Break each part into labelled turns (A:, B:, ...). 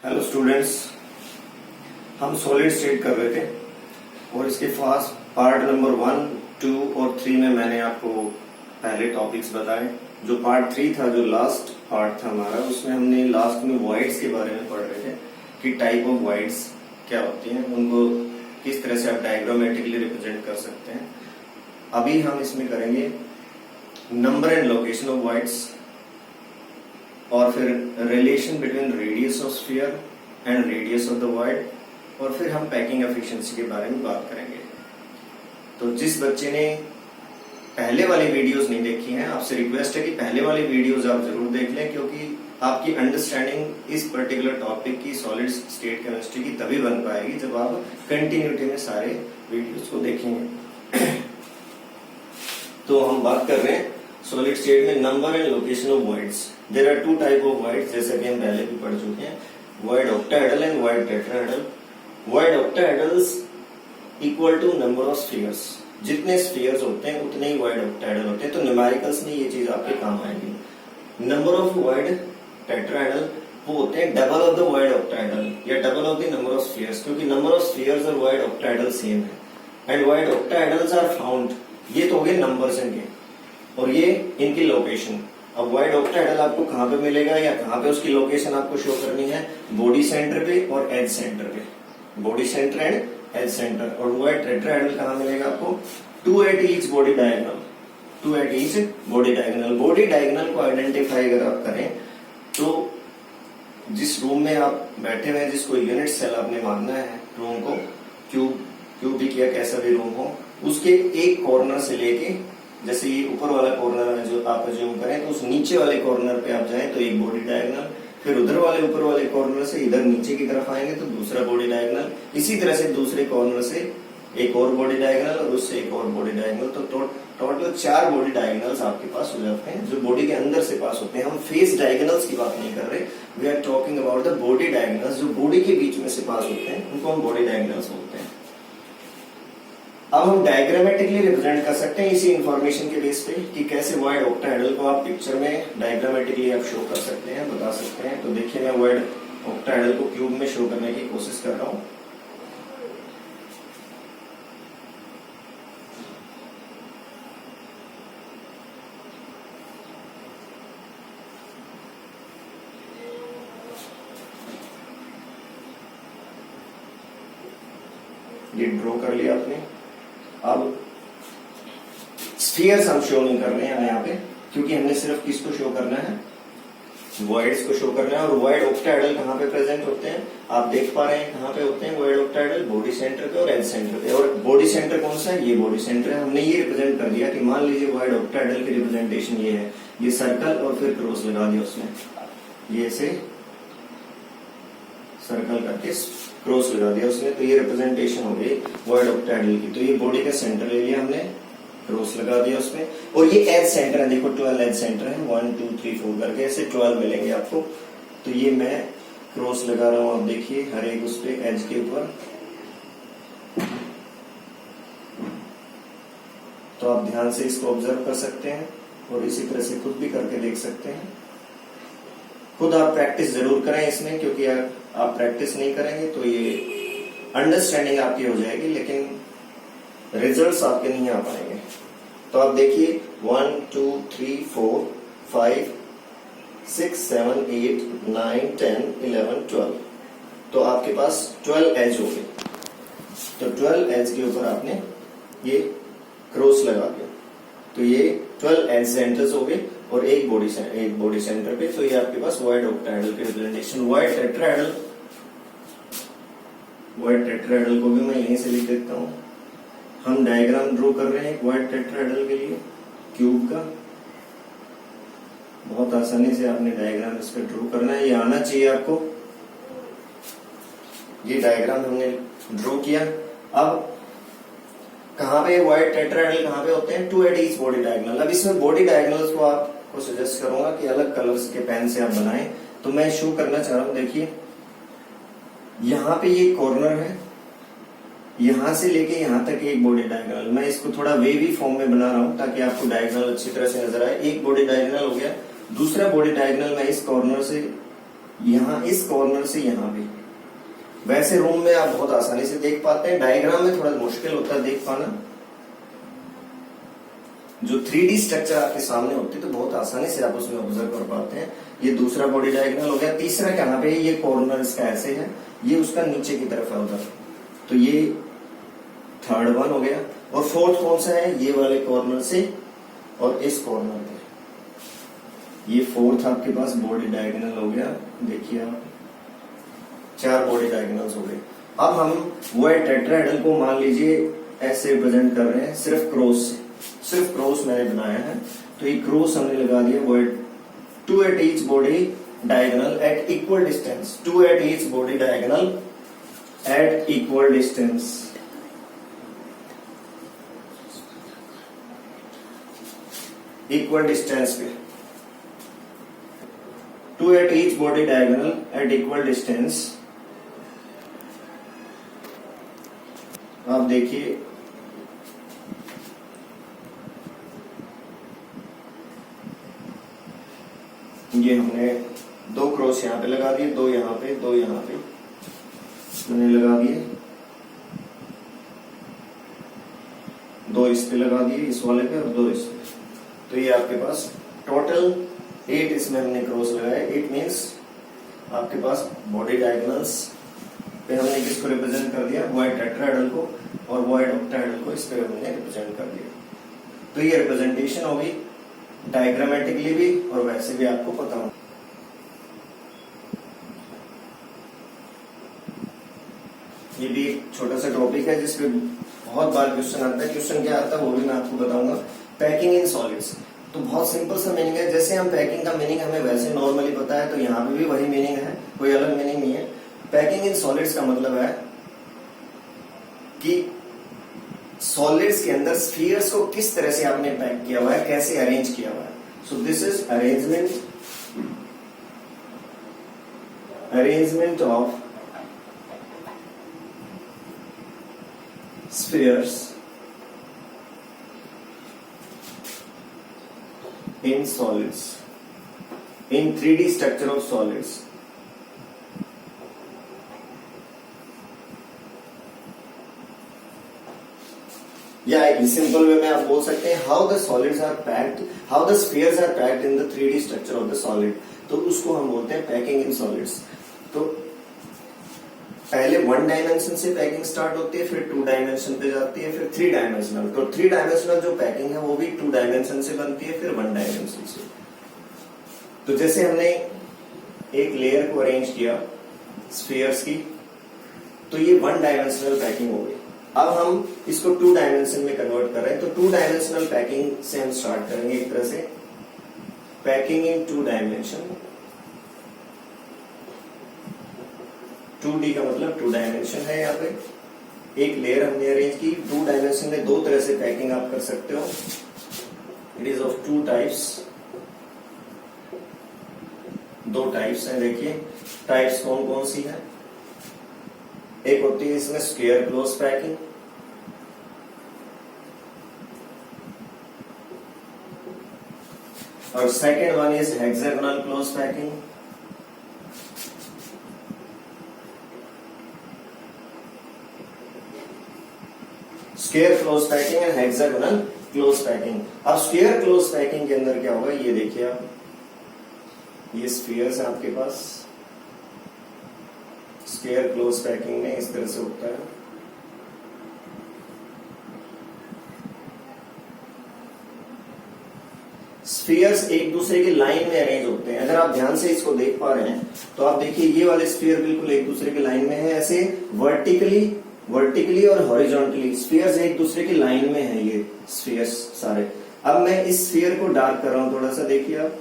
A: Hello students, हम solid state कर रहे थे और इसके पार्ट नंबर 1, 2 और 3 में मैंने आपको पहले टॉपिक्स बताए। जो पार्ट 3 था, जो लास्ट पार्ट था हमारा, उसमें हमने लास्ट में वॉइड्स के बारे में पढ़ रहे थे कि टाइप ऑफ वॉइड्स क्या होती हैं, उनको किस तरह से आप डायग्रामेटिकली रिप्रेजेंट कर सकते हैं। अभी हम इसमें करेंगे number and location of voids और फिर relation between radius of sphere and radius of the void, और फिर हम पैकिंग एफिशिएंसी के बारे में बात करेंगे। तो जिस बच्चे ने पहले वाली वीडियोस नहीं देखी हैं, आपसे रिक्वेस्ट है कि पहले वाली वीडियोस आप जरूर देख लें, क्योंकि आपकी अंडरस्टैंडिंग इस पर्टिकुलर टॉपिक की सॉलिड स्टेट केमिस्ट्री की तभी बन पाएगी जब आप कंटिन्यूटी में सारे वीडियोस को देखेंगे। तो हम बात कर रहे हैं सॉलिड स्टेट में number and location of voids. There are 2 type of voids, जैसे कि हम पहले भी पढ़ चुके हैं, void octahedral and void tetrahedral. Void octahedrals equal to number of spheres. जितने स्फीयर्स होते हैं उतने ही वॉइड ऑक्टाहेड्रल होते हैं। तो न्यूमेरिकल्स में ये चीज आपके काम आएगी। नंबर ऑफ वॉइड टेट्राहेड्रल वो होते हैं double of the void octahedral या double of the number of spheres, क्योंकि नंबर ऑफ स्फीयर्स और वॉइड ऑक्टाहेड्रल सेम है। And void octahedrals are found, ये तो हो गए नंबर्स इनके, और ये इनकी लोकेशन। अब वॉइड ऑक्टाहेड्रल आपको कहां पे मिलेगा या कहां पे उसकी लोकेशन आपको शो करनी है, बॉडी सेंटर पे और एज सेंटर पे, body centre and edge centre. और वॉइड टेट्राहेड्रल कहां मिलेगा आपको, 2 at each body diagonal, 2 at each body diagonal. Body diagonal को आइडेंटिफाई अगर आप करें तो जिस रूम में आप बैठे हुए हैं, जिसको यूनिट सेल आपने मानना है, रूम को क्यूबिक या कैसा भी रूम हो, उसके एक कॉर्नर से लेके, जैसे ये ऊपर वाला कॉर्नर है जो आप अज्यूम करें, तो उस नीचे वाले कॉर्नर पे आप जाएं तो एक बॉडी डायगोनल, फिर उधर वाले ऊपर वाले कॉर्नर से इधर नीचे की तरफ आएंगे तो दूसरा बॉडी डायगोनल, इसी तरह से दूसरे कॉर्नर से एक और बॉडी डायगोनल और उससे एक और बॉडी डायगोनल। तो टोटल 4 बॉडी डायगोनल्स आपके पास हो जाते हैं जो बॉडी के अंदर से पास होते हैं। हम फेस डायगोनल्स की बात नहीं कर रहे, we are talking about the body diagonals, जो बॉडी के बीच में से पास होते हैं, उनको हम बॉडी डायगोनल्स बोलते हैं। अब हम डायग्रामेटिकली रिप्रेजेंट कर सकते हैं इसी इंफॉर्मेशन के बेस पे कि कैसे वॉइड ऑक्टाहेड्रल को आप पिक्चर में डायग्रामेटिकली आप शो कर सकते हैं, बता सकते हैं। तो देखिए, मैं वॉइड ऑक्टाहेड्रल को क्यूब में शो करने की कोशिश कर रहा हूं। ये ड्रॉ कर लिया आपने। अब स्फीयर्स हम शो नहीं कर रहे हैं यहाँ पे, क्योंकि हमने सिर्फ किसको शो करना है, वॉइड्स को शो करना है। और वॉइड ऑक्टाहेड्रल कहाँ पे प्रेजेंट होते हैं, आप देख पा रहे हैं कहाँ पे होते हैं वॉइड ऑक्टाहेड्रल, बॉडी सेंटर पे और एज सेंटर पे। और बॉडी सेंटर कौन सा है, ये बॉडी सेंटर है। हमने ये रिप्रेजेंट कर दिया कि मान लीजिए वॉइड ऑक्टाहेड्रल की रिप्रेजेंटेशन ये है, ये सर्कल और फिर क्रॉस लगा दिया उसमें, ये से सर्कल करके क्रॉस लगा दिया उसने, तो ये रिप्रेजेंटेशन हो गई वॉइड ऑक्टाहेड्रल की। तो ये बॉडी का सेंटर ले लिया हमने, क्रॉस लगा दिया उसमें, और ये एज सेंटर है, देखो 12 एज सेंटर है, 1 2 3 4 करके ऐसे 12 मिलेंगे आपको। तो ये मैं क्रॉस लगा रहा हूं, आप देखिए हर एक उस पे एज के ऊपर। तो आप ध्यान से इसको ऑब्जर्व कर सकते हैं और इसी तरह से खुद भी करके देख सकते हैं। खुद आप प्रैक्टिस जरूर करें इसमें, क्योंकि आप प्रैक्टिस नहीं करेंगे तो ये अंडरस्टैंडिंग आपकी हो जाएगी, लेकिन रिजल्ट्स आपके नहीं आ पाएंगे। तो आप देखिए 1 2 3 4 5 6 7 8 9 10 11 12, तो आपके पास 12 एज हो गए। तो 12 एज के ऊपर आपने ये क्रॉस लगा दिया, तो ये 12 एज सेंटर्स हो गए और एक बॉडी सेंटर पे। तो ये आपके पास वॉइड ऑक्टाहेड्रल की रिप्रेजेंटेशन। वॉइड टेट्राहेड्रल को भी मैं यहीं से लिख देता हूं। हम डायग्राम ड्रॉ कर रहे हैं वॉइड टेट्राहेड्रल के लिए क्यूब का। बहुत आसानी से आपने डायग्राम इस पर ड्रॉ करना है, ये आना चाहिए आपको। ये डायग्राम हमने ड्रॉ किया। अब कहां पे वॉइड टेट्राहेड्रल कहां पे होते हैं, 2 at each बॉडी डायगोनल। अब इसमें बॉडी डायगोनल्स को आपको सजेस्ट करूंगा कि अलग कलर्स के पेन से आप बनाएं। तो मैं शो करना चाह रहा हूं, देखिए यहाँ पे ये कॉर्नर है, यहां से लेके यहां तक एक बॉडी डायगोनल। मैं इसको थोड़ा वेवी फॉर्म में बना रहा हूं ताकि आपको डायगोनल अच्छी तरह से नजर आए। एक बॉडी डायगोनल हो गया। दूसरा बॉडी डायगोनल मैं इस कॉर्नर से यहाँ इस कॉर्नर से यहाँ भी। वैसे रूम में आप बहुत आसानी से देख पाते हैं, डायग्राम में थोड़ा मुश्किल होता है देख पाना। जो 3D स्ट्रक्चर आपके सामने होती है तो बहुत आसानी से आप उसमें ऑब्जर्व कर पाते हैं। ये दूसरा बॉडी डायग्राम हो गया। तीसरा कहाँ पे है, ये कॉर्नर इसका ऐसे है, ये उसका नीचे की तरफ है उधर, तो ये थर्ड वन हो गया। और फोर्थ कौन सा है, ये वाले कॉर्नर से और इस कॉर्नर पे, ये फोर्थ आपके पास बॉडी डायगोनल हो गया। देखिए आप 4 बॉडी डायगोनल्स हो गए। अब हम वो टेट्राहेड्रल को मान लीजिए ऐसे रिप्रेजेंट कर रहे हैं सिर्फ क्रॉस से, सिर्फ क्रॉस मैंने बनाया है, तो ये क्रॉस हमने लगा दिया। वो 2 at each body diagonal at equal distance, 2 at each body diagonal at equal distance। Equal distance पे 2 at each body diagonal at equal distance। आप देखिए ये हमने 2 क्रॉस यहाँ पे लगा दिए, 2 यहाँ पे, 2 यहाँ पे मैंने लगा दिए, 2 इस पे लगा दिए इस वाले पे और 2 इस पे। तो ये आपके पास टोटल 8 इसमें हमने क्रॉस लगाए। 8 मीन्स आपके पास बॉडी डायगोनल्स पे हमने किसको रिप्रेजेंट कर दिया, वाइड टेट्राहेड्रल को, और वाइड ऑक्टाहेड्रल को इस पे हमने रिप्रेजेंट कर दिया। तो ये रिप्रेजेंटेशन होगी डायग्रामेटिकली भी और वैसे भी आपको पता हो। ये भी एक छोटा सा टॉपिक है जिसपे बहुत बार क्वेश्चन आता है। क्वेश्चन क्या आता है वो भी मैं आपको बताऊंगा। पैकिंग इन सॉलिड्स, तो बहुत सिंपल सा मीनिंग है। जैसे हम पैकिंग का मीनिंग हमें वैसे नॉर्मली पता है, तो यहाँ पे भी वही मीनिंग है, कोई अलग मीनिंग नहीं है। पैकिंग इन सॉलिड्स का मतलब है कि सॉलिड्स के अंदर स्फीयर्स को किस तरह से आपने पैक किया हुआ है, कैसे अरेंज किया हुआ है। So this is arrangement of spheres in solids, in 3D structure of solids। या सिंपल वे में आप बोल सकते हैं how the solids are packed, how the spheres are packed in the 3D structure of the solid. तो उसको हम बोलते हैं पैकिंग इन सॉलिड्स। तो पहले 1 डायमेंशन से पैकिंग स्टार्ट होती है, फिर 2 डायमेंशन पे जाती है, फिर 3 डायमेंशनल। तो 3 डायमेंशनल जो पैकिंग है वो भी 2 डायमेंशन से बनती है, फिर 1 डायमेंशन से। तो जैसे हमने एक लेयर को अरेंज किया स्फीयर्स की, तो ये 1 डायमेंशनल पैकिंग हो गई। अब हम इसको 2 डायमेंशन में कन्वर्ट कर रहे हैं, तो 2 डायमेंशनल पैकिंग से हम स्टार्ट करेंगे एक तरह से। पैकिंग इन 2 डायमेंशन, 2D का मतलब 2 डायमेंशन है। यहाँ पे एक लेयर हमने अरेंज की 2 डायमेंशन में। 2 तरह से पैकिंग आप कर सकते हो। It is of 2 types, 2 types हैं। देखिए टाइप्स कौन कौन सी है। एक होती है इसमें स्क्वायर क्लोज पैकिंग, और second one is hexagonal close packing. Square close packing and hexagonal close packing. अब स्क्वायर क्लोज पैकिंग के अंदर क्या होगा, ये देखिए आप, ये स्फीयर्स है आपके पास। स्क्वायर क्लोज पैकिंग में इस तरह से होता है। स्फीयर्स एक दूसरे के लाइन में अरेंज होते हैं। अगर आप ध्यान से इसको देख पा रहे हैं तो आप देखिए ये वाले स्फीयर बिल्कुल एक दूसरे के लाइन में है, ऐसे वर्टिकली और हॉरिजॉन्टली स्फीयर्स एक दूसरे की लाइन में है ये स्फीयर्स सारे। अब मैं इस स्फीयर को डार्क कर रहा हूं थोड़ा सा, देखिए आप।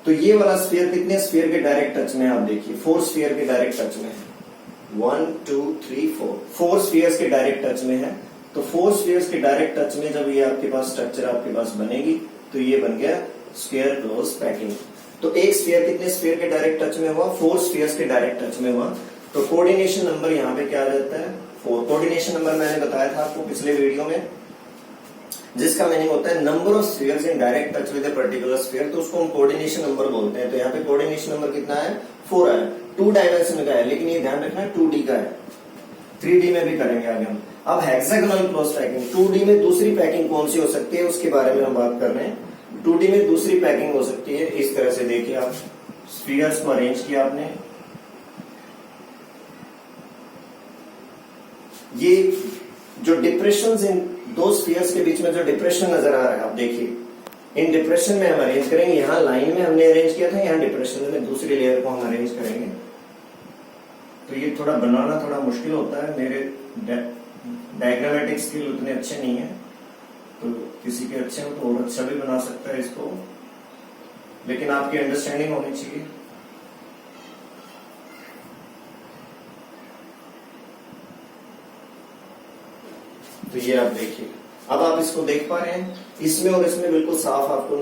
A: तो ये वाला स्फीयर कितने स्फीयर के डायरेक्ट टच में है, आप देखिए 4 स्फीयर के डायरेक्ट टच में है। 1 2 3 4 स्फीयर्स के डायरेक्ट टच में है। तो 4 स्फीयर्स के डायरेक्ट टच में जब ये आपके पास स्ट्रक्चर आपके पास बनेगी तो ये बन गया स्क्वायर क्लोज पैकिंग। तो एक स्फीयर कितने स्फीयर के डायरेक्ट टच में हुआ, 4 स्फीयर्स के डायरेक्ट टच में हुआ। तो कोऑर्डिनेशन नंबर यहाँ पे क्या आ जाता है, 4। कोऑर्डिनेशन नंबर मैंने बताया था आपको पिछले वीडियो में, जिसका मीनिंग होता है number of spheres in direct touch with a particular sphere, तो उसको हम कोऑर्डिनेशन नंबर बोलते हैं। तो यहाँ पे कोऑर्डिनेशन नंबर कितना है, 4 है। 2 डायमेंशन का है, लेकिन ये ध्यान रखना 2D का है। 3D में भी करेंगे आगे हम। अब हेक्सागोनल क्लोज पैकिंग, 2D में दूसरी पैकिंग कौन सी हो सकती है उसके बारे में हम बात कर रहे हैं। 2D में दूसरी पैकिंग हो सकती है इस तरह से, देखिए आप स्फीयर्स को अरेंज किया आपने, ये जो डिप्रेशन इन दो स्फीयर्स के बीच में जो डिप्रेशन नजर आ रहा है, आप देखिए इन डिप्रेशन में हम अरेंज करेंगे। यहां लाइन में हमने अरेंज किया था, यहां डिप्रेशन में दूसरी लेयर को हम अरेंज करेंगे। तो ये थोड़ा बनाना थोड़ा मुश्किल होता है, मेरे डायग्रामेटिक स्किल उतने अच्छे नहीं है, तो किसी के अच्छे हो तो और अच्छा भी बना सकता है इसको, लेकिन आपकी अंडरस्टैंडिंग होनी चाहिए। तो ये आप देखिए, अब आप इसको देख पा रहे हैं, इसमें और इसमें बिल्कुल साफ आपको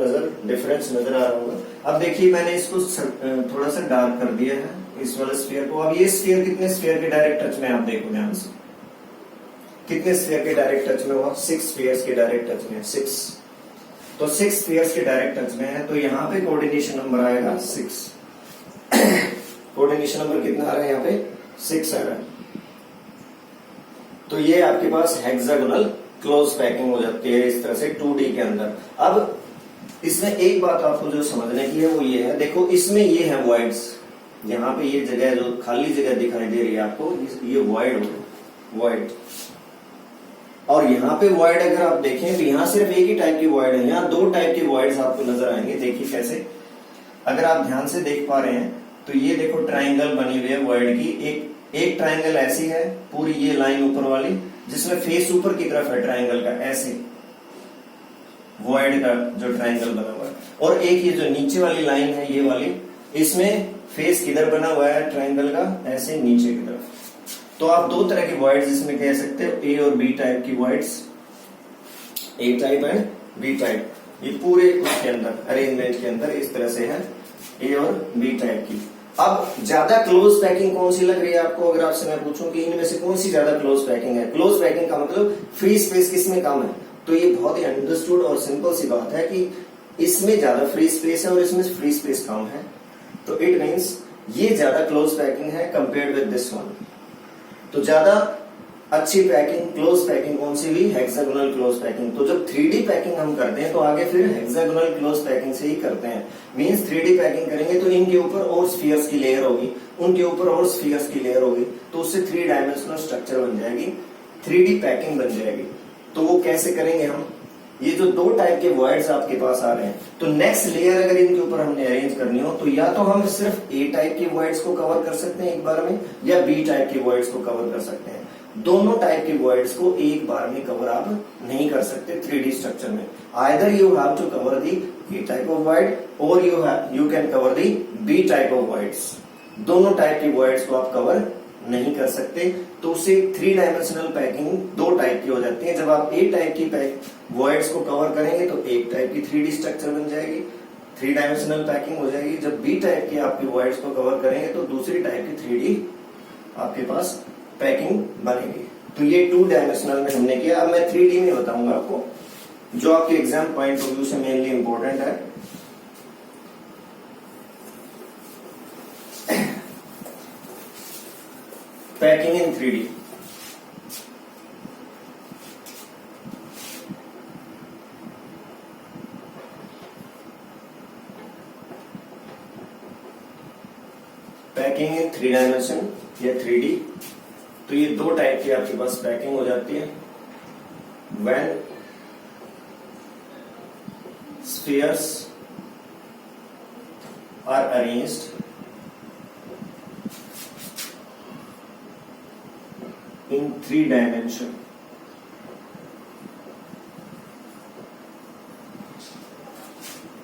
A: डिफरेंस नजर आ रहा होगा। अब देखिए मैंने इसको थोड़ा सा डार्क कर दिया है इस वाले स्फीयर को। अब ये स्फीयर कितने स्फीयर के डायरेक्ट टच में, आप देखो ध्यान से, कितने स्फीयर के डायरेक्ट टच में हुआ, 6 स्फीयर्स के डायरेक्ट टच में, 6। तो 6 स्फीयर्स के डायरेक्ट टच में है, तो यहाँ पे कोऑर्डिनेशन नंबर आएगा 6। कोऑर्डिनेशन नंबर कितना आ रहा है यहाँ पे, 6 आ रहा है। तो ये आपके पास हेक्सागोनल क्लोज पैकिंग हो जाती है इस तरह से 2D के अंदर। अब इसमें एक बात आपको जो समझने की है वो ये है, देखो इसमें ये है वॉइड्स, यहाँ पे ये जगह जो खाली जगह दिखाई दे रही है आपको, ये वॉइड हो, वॉइड। और यहाँ पे वॉइड अगर आप देखें तो यहाँ सिर्फ एक ही टाइप की वॉइड है, यहाँ 2 टाइप की वॉइड्स आपको नजर आएंगे। देखिए कैसे, अगर आप ध्यान से देख पा रहे हैं तो ये देखो ट्राइंगल बनी हुई है वॉइड की, एक ट्राइंगल ऐसी है पूरी ये लाइन ऊपर वाली, जिसमें फेस ऊपर की तरफ है ट्राइंगल का, ऐसे वॉइड का जो ट्राइंगल बना हुआ है। और एक ये जो नीचे वाली लाइन है ये वाली, इसमें फेस किधर बना हुआ है ट्राइंगल का, ऐसे नीचे की तरफ। तो आप 2 तरह की वॉइड्स इसमें कह सकते हो, ए और बी टाइप की voids, A type and B type. ये पूरे उसके अंदर अरेंजमेंट के अंदर इस तरह से है, ए और बी टाइप की। अब ज्यादा क्लोज पैकिंग कौन सी लग रही है आपको, अगर आपसे मैं पूछूं कि इनमें से कौन सी ज्यादा क्लोज पैकिंग है। क्लोज पैकिंग का मतलब फ्री स्पेस किसमें कम है, तो ये बहुत ही अंडरस्टूड और सिंपल सी बात है कि इसमें ज्यादा फ्री स्पेस है और इसमें फ्री स्पेस कम है। तो इट मीन्स ये ज्यादा क्लोज पैकिंग है कंपेयर्ड विद दिस वन। तो ज्यादा अच्छी पैकिंग, क्लोज पैकिंग कौन सी हुई, हेक्सागोनल क्लोज पैकिंग। तो जब 3D पैकिंग हम करते हैं तो आगे फिर हेक्सागोनल क्लोज पैकिंग से ही करते हैं। मींस 3D पैकिंग करेंगे तो इनके ऊपर और स्फीयर्स की लेयर होगी, उनके ऊपर और स्फीयर्स की लेयर होगी, तो उससे 3 डायमेंशनल स्ट्रक्चर बन जाएगी, 3D पैकिंग बन जाएगी। तो वो कैसे करेंगे हम, ये जो 2 टाइप के वॉइड्स आपके पास आ रहे हैं, तो नेक्स्ट लेयर अगर इनके ऊपर हमने अरेंज करनी हो तो या तो हम सिर्फ ए टाइप के वॉइड्स को कवर कर सकते हैं एक बार में, या बी टाइप के वॉइड्स को कवर कर सकते हैं। दोनों टाइप के वॉइड्स को एक बार में कवर आप नहीं कर सकते 3D स्ट्रक्चर में। Either you have to cover the A type of void और you can cover the B type of voids. दोनों टाइप की वॉइड्स को आप कवर नहीं कर सकते, तो उससे 3 डायमेंशनल पैकिंग 2 टाइप की हो जाती है। जब आप ए टाइप की वॉइड्स को कवर करेंगे तो एक टाइप की 3D स्ट्रक्चर बन जाएगी, 3 डायमेंशनल पैकिंग हो जाएगी। जब बी टाइप की आपकी वॉइड्स को कवर करेंगे तो दूसरी टाइप की 3D आपके पास पैकिंग बनेगी। तो ये 2 डायमेंशनल में हमने किया। अब मैं 3D में बताऊंगा आपको, जो आपके एग्जाम पॉइंट ऑफ व्यू से मेनली इंपॉर्टेंट है। Packing in 3D। Packing in 3 dimension या 3D, तो ये 2 टाइप की आपके पास पैकिंग हो जाती है। When spheres are arranged in 3 dimension,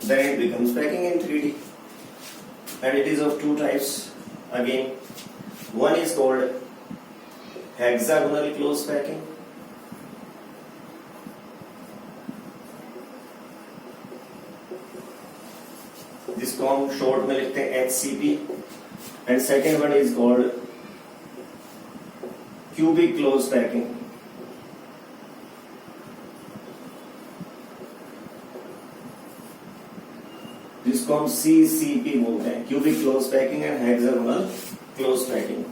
A: then it becomes packing in 3D, and it is of 2 types again. One is called hexagonal close packing, जिसको हम शॉर्ट में लिखते हैं HCP, and second one is called cubic close packing. इसको हम CCP बोलते हैं, cubic close packing and hexagonal close packing.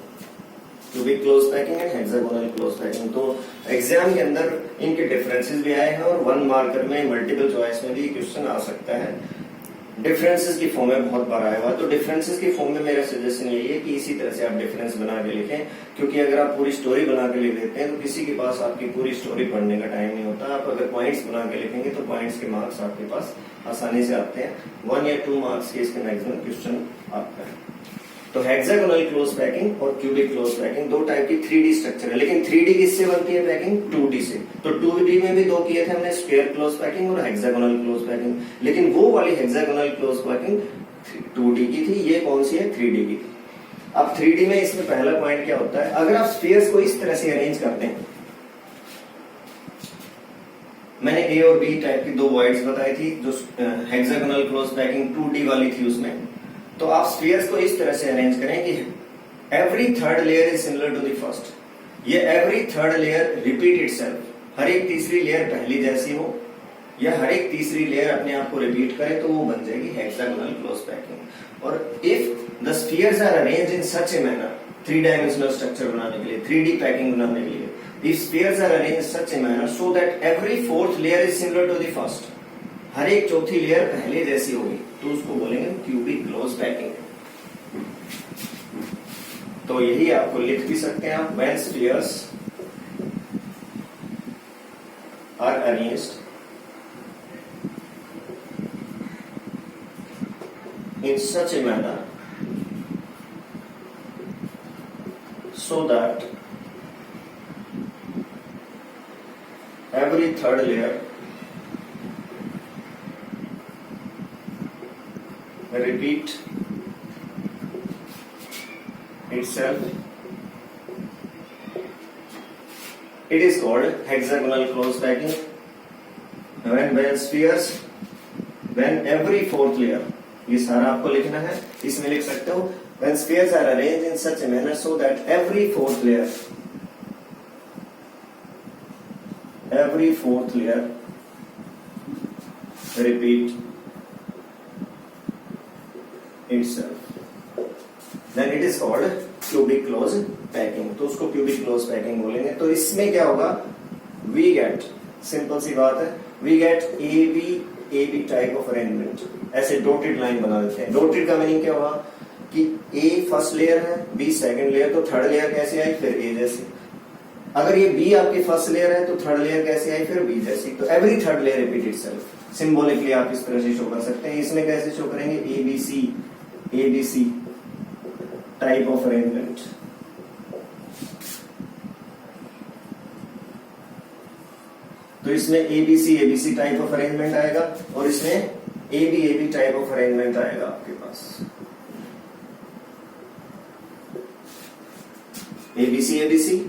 A: Cubic close packing and hexagonal close packing. तो एग्जाम के अंदर इनके डिफरेंसेस भी आए हैं और 1 मार्कर में मल्टीपल चॉइस में भी क्वेश्चन आ सकता है। डिफरेंसेस की फॉर्म में बहुत बार आया हुआ, तो डिफरेंसेस की फॉर्म में मेरा सजेशन यही है कि इसी तरह से आप डिफरेंस बना के लिखें, क्योंकि अगर आप पूरी स्टोरी बना के लिख देते हैं तो किसी के पास आपकी पूरी स्टोरी पढ़ने का टाइम नहीं होता। आप अगर पॉइंट्स बना के लिखेंगे तो पॉइंट्स के मार्क्स आपके पास आसानी से आते हैं। 1 या 2 मार्क्स के इसके मैक्सिमम क्वेश्चन आपका है। तो हेक्सागोनल क्लोज पैकिंग और क्यूबिक क्लोज पैकिंग 2 टाइप की 3D स्ट्रक्चर है, लेकिन 3D किससे बनती है पैकिंग? 2D से। तो 2D में भी 2 किए थे हमने, स्क्वायर क्लोज पैकिंग और हेक्सागोनल क्लोज पैकिंग, लेकिन वो वाली हेक्सागोनल क्लोज पैकिंग 2D की थी, ये कौन सी है? 3D की थी। अब 3D में इसमें पहला पॉइंट क्या होता है, अगर आप स्फीयर्स को इस तरह से अरेंज करते हैं, मैंने A और B टाइप की 2 वॉइड्स बताई थी जो हेक्सागोनल क्लोज पैकिंग 2D वाली थी उसमें। तो आप स्फीयर्स को इस तरह से अरेंज करें कि every third layer is similar to the first. ये every third layer repeat itself, हर एक तीसरी लेयर पहली जैसी हो या हर एक तीसरी लेयर अपने आप को रिपीट करे, तो वो बन जाएगी हेक्सागोनल क्लोज पैकिंग। और if the spheres are arranged in such a manner, 3 dimensional structure बनाने के लिए, 3D पैकिंग बनाने के लिए, if spheres are arranged such a manner so that every fourth layer is similar to the first, हर एक चौथी लेयर पहले जैसी होगी, तो उसको बोलेंगे क्यूबिक क्लोज पैकिंग। तो यही आपको लिख भी सकते हैं आप, when spheres are arranged in such a manner so that every third layer repeat itself, it is called hexagonal close packing. When spheres, when every fourth layer, ये सारा आपको लिखना है, इसमें लिख सकते हो when spheres are arranged in such a manner so that every fourth layer repeat itself, then it is called cubic close packing। तो उसको cubic close packing बोलेंगे। तो इसमें क्या होगा, we get, सिंपल सी बात है, we get AB type of arrangement, ऐसे डॉटेड लाइन बना देते हैं। डॉटेड का मीनिंग क्या हुआ कि A फर्स्ट लेयर है, B सेकंड लेयर, तो थर्ड लेयर कैसे आई? फिर A जैसी। अगर ये B आपकी फर्स्ट लेयर है तो थर्ड लेयर कैसे आई? फिर B जैसी। तो every third layer repeat itself. Symbolically आप इस तरह से शो कर सकते हैं। इसमें कैसे शो करेंगे? ABC type of arrangement. तो इसमें ABC टाइप ऑफ अरेंजमेंट आएगा और इसमें AB टाइप ऑफ अरेंजमेंट आएगा आपके पास। ABC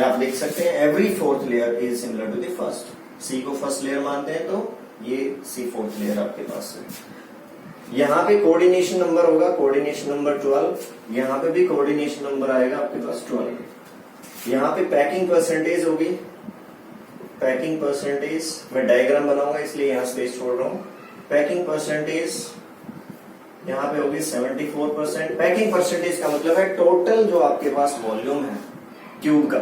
A: आप देख सकते हैं, every fourth layer is similar to the first. C को फर्स्ट लेयर मानते हैं तो ये C फोर्थ लेयर आपके पास है। यहाँ पे कोऑर्डिनेशन नंबर होगा, कोऑर्डिनेशन नंबर 12, यहाँ पे भी कोऑर्डिनेशन नंबर आएगा आपके पास 12। यहाँ पे पैकिंग परसेंटेज होगी, पैकिंग परसेंटेज मैं डायग्राम बनाऊंगा इसलिए यहाँ स्पेस छोड़ रहा हूँ। पैकिंग परसेंटेज यहाँ पे होगी 74%। पैकिंग परसेंटेज का मतलब है टोटल जो आपके पास वॉल्यूम है क्यूब का,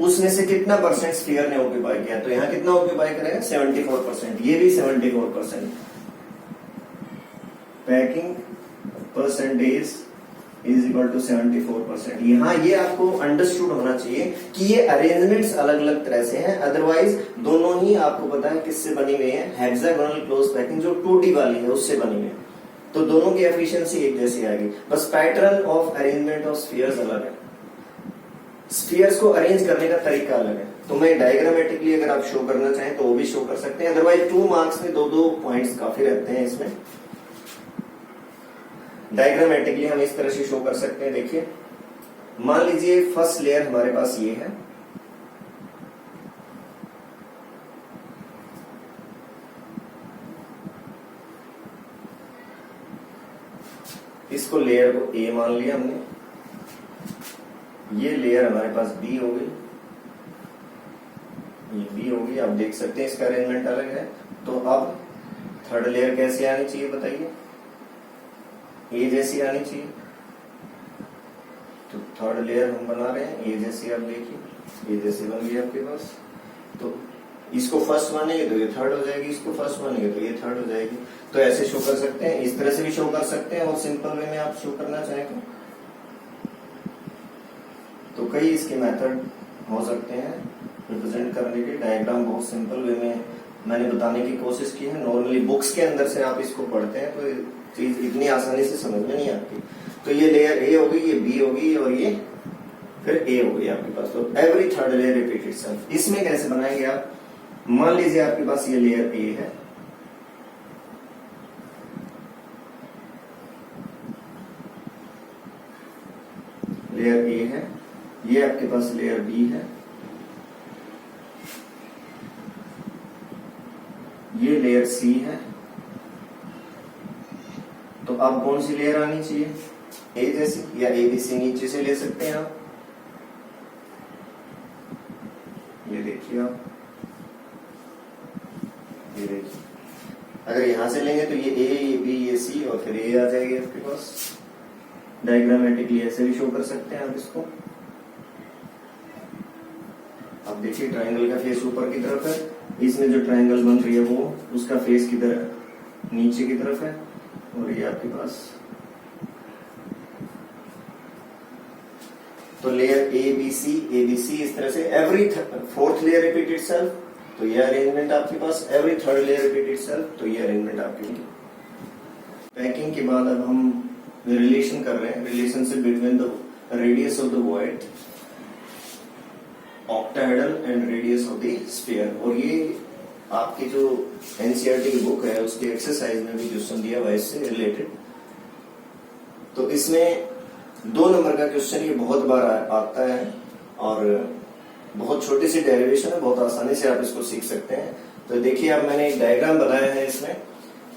A: उसमें से कितना परसेंट स्फीयर ने ऑक्यूपाई किया। तो यहाँ कितना ऑक्यूपाई करेगा? 74%। ये भी 74%। Packing percentage is equal to 74%। यहाँ ये आपको अंडरस्टूड होना चाहिए कि ये अरेंजमेंट्स अलग अलग तरह से हैं, अदरवाइज दोनों ही आपको पता है किससे बनी हुई है? हेक्सागोनल क्लोज पैकिंग जो 2D वाली है उससे बनी हुई है। तो दोनों की एफिशिएंसी एक जैसी आएगी, बस pattern of arrangement of spheres अलग है। स्फीयर्स को अरेंज करने का तरीका अलग है। तो मैं डायग्रामेटिकली अगर आप शो करना चाहें तो वो भी शो कर सकते हैं, अदरवाइज 2 मार्क्स में 2 पॉइंट्स काफी रहते हैं इसमें। डायग्रामेटिकली हम इस तरह से शो कर सकते हैं। देखिए, मान लीजिए फर्स्ट लेयर हमारे पास ये है, इसको लेयर को A मान लिया हमने, ये लेयर हमारे पास B हो गई, ये B हो गई। आप देख सकते हैं इसका अरेंजमेंट अलग है। तो अब थर्ड लेयर कैसे आनी चाहिए बताइए? ए जैसी आनी चाहिए। तो थर्ड लेयर हम बना रहे हैं ए जैसी, आप देखिए ए जैसी बन गई आपके पास। तो इसको फर्स्ट मानेंगे तो ये थर्ड हो जाएगी, इसको फर्स्ट मानेंगे तो ये थर्ड हो जाएगी। तो ऐसे शो कर सकते हैं, इस तरह से भी शो कर सकते हैं, और सिंपल वे में आप शो करना चाहें तो कई इसके मेथड हो सकते हैं रिप्रेजेंट करने के। डायग्राम बहुत सिंपल वे में मैंने बताने की कोशिश की है। नॉर्मली बुक्स के अंदर से आप इसको पढ़ते हैं तो चीज इतनी आसानी से समझ में नहीं आती। तो ये लेयर ए होगी, ये बी होगी, और ये फिर ए होगी आपके पास। तो every third layer repeat itself. इसमें कैसे बनाएंगे आप, मान लीजिए आपके पास ये लेयर ए है, लेयर ए है, ये आपके पास लेयर बी है, ये लेयर सी है। तो अब कौन सी लेयर आनी चाहिए, ए जैसी, या ए बी सी नीचे से ले सकते हैं आप। ये देखिए आप, ये देखिए, अगर यहां से लेंगे तो ये ए, ये बी, ये सी, और फिर ए आ जाएगी आपके पास। डायग्रामेटिकली ऐसे भी शो कर सकते हैं आप इसको। अब देखिए ट्रायंगल का फेस ऊपर की तरफ है, इसमें जो ट्रायंगल बन रही है वो उसका फेस किधर नीचे की तरफ है, और ये आपके पास। तो लेयर ए बी सी इस तरह से every fourth layer repeat itself. तो ये अरेंजमेंट आपके पास, every third layer repeat itself. तो ये अरेंजमेंट आपकी। पैकिंग के बाद अब हम रिलेशन कर रहे हैं, relationship between the radius of the void, octahedral and radius of the sphere. और ये आपकी जो एनसीईआरटी की बुक है उसके एक्सरसाइज में भी क्वेश्चन दिया हुआ है इससे रिलेटेड। तो इसमें 2 नंबर का क्वेश्चन ये बहुत बार आता है, और बहुत छोटी सी डेरिवेशन है, बहुत आसानी से आप इसको सीख सकते हैं। तो देखिए अब मैंने एक डायग्राम बनाया है इसमें,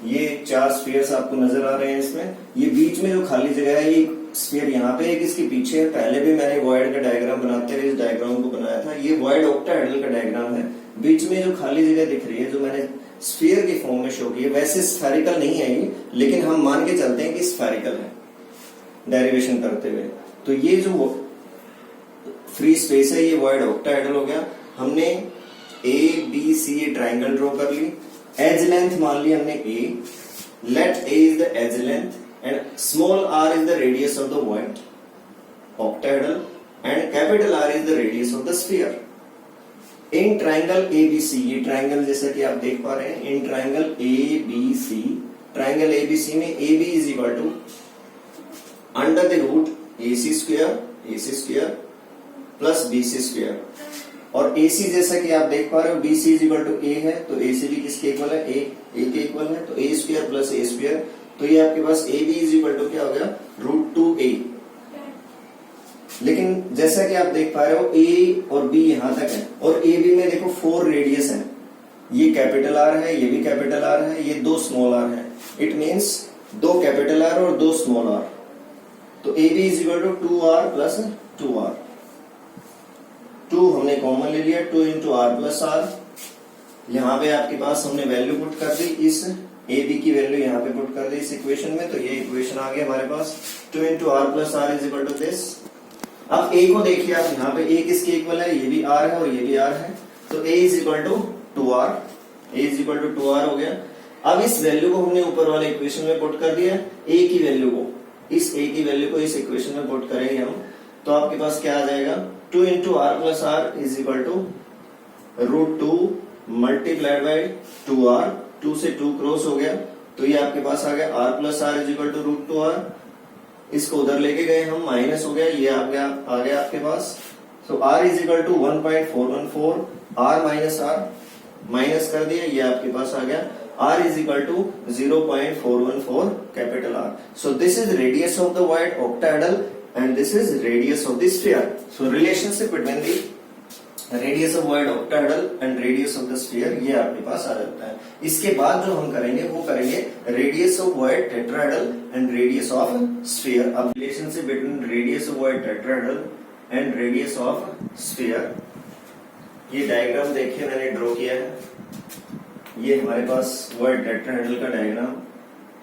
A: ये 4 स्फीयर्स आपको नजर आ रहे हैं इसमें। ये बीच में जो खाली जगह है, ये स्फीयर यहाँ पे एक इसके पीछे है। पहले भी मैंने वॉइड का डायग्राम बनाते हुए इस डायग्राम को बनाया था। ये वॉइड ऑक्टाहेड्रल का डायग्राम है। बीच में जो खाली जगह दिख रही है जो मैंने स्फीयर के फॉर्म में शो की है, वैसे स्फेरिकल नहीं है ये, लेकिन हम मान के चलते हैं कि स्फेरिकल है डेरिवेशन करते हुए। तो ये जो फ्री स्पेस है ये वॉइड ऑक्टाहेड्रल हो गया। हमने A B C triangle draw कर ली, एज लेंथ मान ली हमने A, let A is the edge length and small R is the radius of the void octahedral and capital R is the radius of the sphere. In triangle A B C, ये triangle जैसा कि आप देख पा रहे हैं, in triangle A B C, triangle A B C में A B is equal to under the root A C square plus B C square. और ए सी जैसा कि आप देख पा रहे हो, B C is equal to A है, तो ए सी भी किसके इक्वल है, ए के इक्वल है। तो A square plus A square, तो ये आपके पास A B is equal to क्या हो गया, √2a। लेकिन जैसा कि आप देख पा रहे हो ए और बी यहां तक है, और ए बी में देखो 4 रेडियस है, ये कैपिटल आर है, ये भी कैपिटल आर है, ये 2 स्मॉल आर है। इट मीन्स 2 कैपिटल आर और 2 स्मॉल आर। तो A B is equal to 2r plus 2r। 2 हमने कॉमन ले लिया, 2 इंटू आर प्लस आर। यहाँ पे आपके पास हमने वैल्यू पुट कर दी, इस ए बी की वैल्यू यहाँ पे पुट कर दी इस इक्वेशन में। तो ये इक्वेशन आ गया हमारे पास, 2 into R plus R is equal to this. अब ए को देखिए आप, यहाँ पे ए किसके इक्वल है, ये भी आर है और ये भी आर है। तो A is equal to 2r, A is equal to 2r हो गया। अब इस वैल्यू को हमने ऊपर वाले इक्वेशन में पुट कर दिया, ए की वैल्यू को, इस ए की वैल्यू को इस इक्वेशन में पुट करेंगे हम, तो आपके पास क्या आ जाएगा, 2 into R plus R is equal to √2 multiplied by 2r। 2 से 2 क्रॉस हो गया, तो ये आपके पास आ गया r plus R is equal to √2r। इसको उधर लेके गए हम, माइनस हो गया, ये आ गया आपके पास। तो r is equal to 1.414, r minus r minus कर दिया, ये आपके पास आ गया r is equal to 0.414 capital R. So this is radius of the void octahedral and this is radius of the sphere. So relationship between the radius of void octahedral and radius of the sphere ये आपके पास आ जाता है। इसके बाद जो हम करेंगे वो करेंगे radius of void tetrahedral and radius of sphere। अब relationship between radius of void tetrahedral and radius of sphere, ये डायग्राम देखिए मैंने ड्रॉ किया है। ये हमारे पास वॉइड टेट्राहेड्रल का डायग्राम,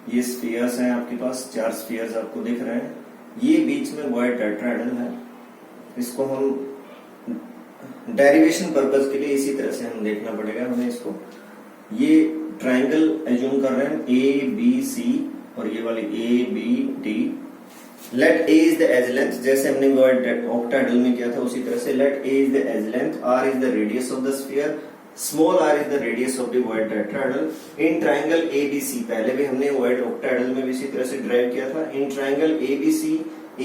A: ये स्फीयर्स हैं आपके पास, 4 स्फीयर्स आपको दिख रहे हैं। ये बीच में वॉइड टेट्राहेड्रल है। इसको हम डेरिवेशन पर्पस के लिए इसी तरह से हम देखना पड़ेगा हमें इसको। ये ट्रायंगल एज्यूम कर रहे हैं ए बी सी और ये वाली A B D. Let A is the edge length, जैसे हमने वॉइड ऑक्टाहेड्रल में किया था उसी तरह से let A is the edge length, R is the radius of the sphere, small r is the radius of the void tetrahedral in triangle ABC। पहले भी हमने void octahedral में भी इसी तरह से ड्राइव किया था। in triangle ABC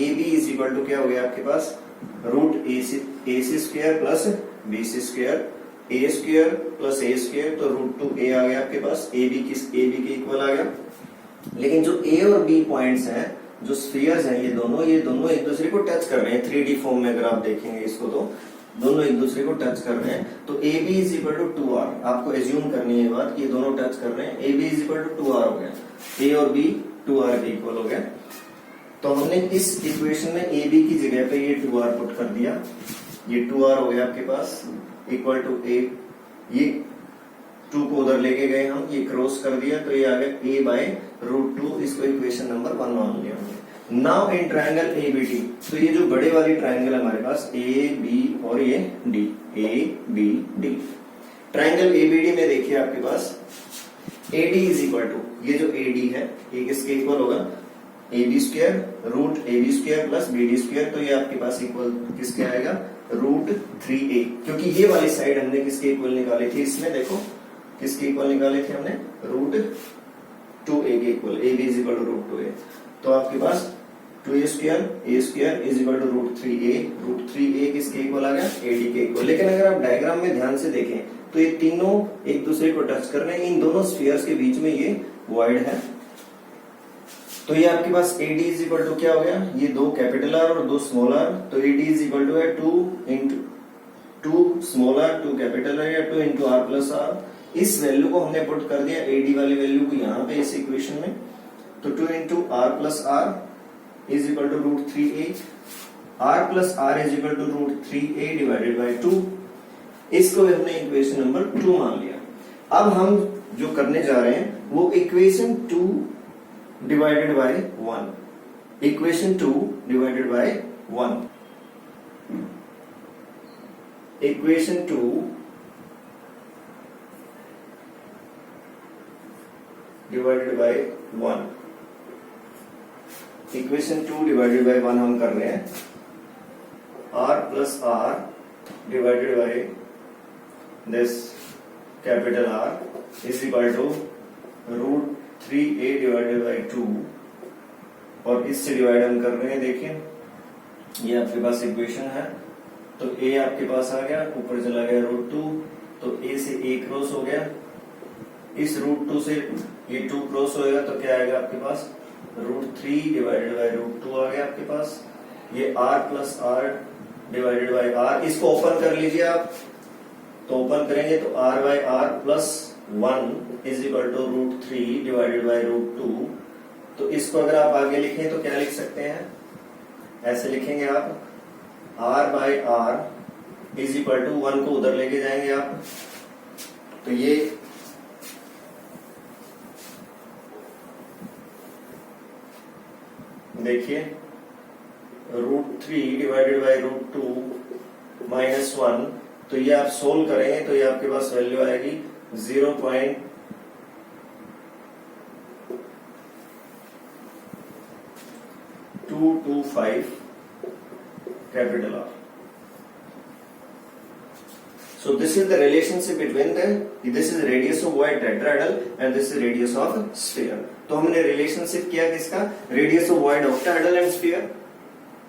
A: AB is equal to क्या हो गया आपके पास root AC square plus BC square, A square plus A square, तो रूट 2A आ गया आपके पास। AB के इक्वल आ गया। लेकिन जो A और B पॉइंट्स हैं, जो स्फीयर्स हैं, ये दोनों एक दूसरे को टच कर रहे हैं। 3D फॉर्म में अगर आप देखेंगे इसको तो दोनों एक दूसरे को टच कर रहे हैं। तो A B is equal to 2r, आपको एज्यूम करनी है बात कि ये दोनों टच कर रहे हैं। A B is equal to 2r हो गया, ए और बी 2r के इक्वल हो गया। तो हमने इस इक्वेशन में ए बी की जगह पे ये 2r पुट कर दिया, ये 2r हो गया आपके पास इक्वल टू ए, ये 2 को उधर लेके गए हम, ये क्रॉस कर दिया तो ये आ गया a बाय रूट 2। इसको इक्वेशन नंबर 1 मान लिया हमने। नाउ इन ट्रायंगल ABD, तो ये जो बड़े वाली ट्रायंगल हमारे पास AB और ये D, ABD। ट्रायंगल ABD में देखिए आपके पास AD इज इक्वल टू, ये जो AD है ये किसके इक्वल होगा AB square root AB square plus BD square, तो ये आपके पास इक्वल किसके आएगा रूट 3A। क्योंकि ये वाली साइड हमने किसके इक्वल निकाली थी, इसमें देखो किसके इक्वल निकाले थे हमने रूट 2A के equal, AB is equal to root 2A। तो आपके पास 2A square is equal to root 3A किसके इक्वल आ गया AD के इक्वल। लेकिन अगर आप डायग्राम में ध्यान से देखें तो ये तीनों एक दूसरे को टच कर रहे हैं, इन दोनों स्फीयर्स के बीच में ये वॉइड है। तो ये आपके पास AD इज इक्वल टू क्या हो गया, ये 2 कैपिटल R और 2 स्मॉल r, तो AD इज इक्वल टू है 2 स्मॉल r 2 कैपिटल R या 2 इंटू R प्लस R। इस वैल्यू को हमने पुट कर दिया AD वाली वैल्यू को यहाँ पे इस इक्वेशन में, तो 2 into R plus R is equal to root 3A, R plus R is equal to root 3A divided by 2। इसको हमने इक्वेशन नंबर 2 मान लिया। अब हम जो करने जा रहे हैं वो equation 2 divided by 1, equation 2 divided by 1, equation 2 divided by 1, equation 2 divided by 1 हम कर रहे हैं। R plus R divided by this capital R is equal to root 3A divided by 2, और इससे डिवाइड हम कर रहे हैं। देखिए ये आपके पास इक्वेशन है, तो A आपके पास आ गया, ऊपर चला गया रूट 2, तो A से A क्रॉस हो गया, इस रूट 2 से ये 2 क्रॉस होएगा तो क्या आएगा आपके पास रूट 3 डिवाइडेड बाई रूट 2 आ गया आपके पास। ये R plus R divided by R, इसको ओपन कर लीजिए आप, तो ओपन करेंगे तो R by R plus 1 is equal to root 3 divided by root 2। तो इसको अगर आप आगे लिखें तो क्या लिख सकते हैं, ऐसे लिखेंगे आप R by R is equal to 1 को उधर लेके जाएंगे आप, तो ये देखिए root 3 divided by root 2 minus 1, तो ये आप सोल्व करेंगे तो ये आपके पास वैल्यू आएगी 0.225 capital R। So this is the relationship between this is radius of void tetrahedral and this is radius of sphere। तो हमने रिलेशनशिप किया किसका, radius of void octahedral and sphere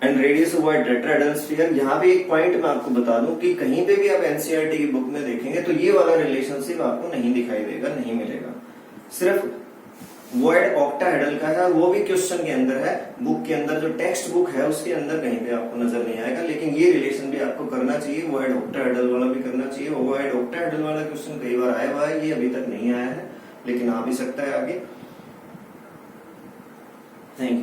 A: and radius of void tetrahedral sphere। यहाँ पे एक point मैं आपको बता दूं कि कहीं पे भी आप एनसीईआरटी की बुक में देखेंगे तो ये वाला रिलेशनशिप आपको नहीं दिखाई देगा, नहीं मिलेगा। सिर्फ void octahedral का है, वो भी क्वेश्चन के अंदर है, बुक के अंदर जो टेक्स्ट बुक है उसके अंदर कहीं पे आपको नजर नहीं आएगा। लेकिन ये रिलेशन भी आपको करना चाहिए, void octahedral वाला भी करना चाहिए। void octahedral वाला क्वेश्चन कई बार आया हुआ है, ये अभी तक नहीं आया है लेकिन आ भी सकता है आगे। Thank you.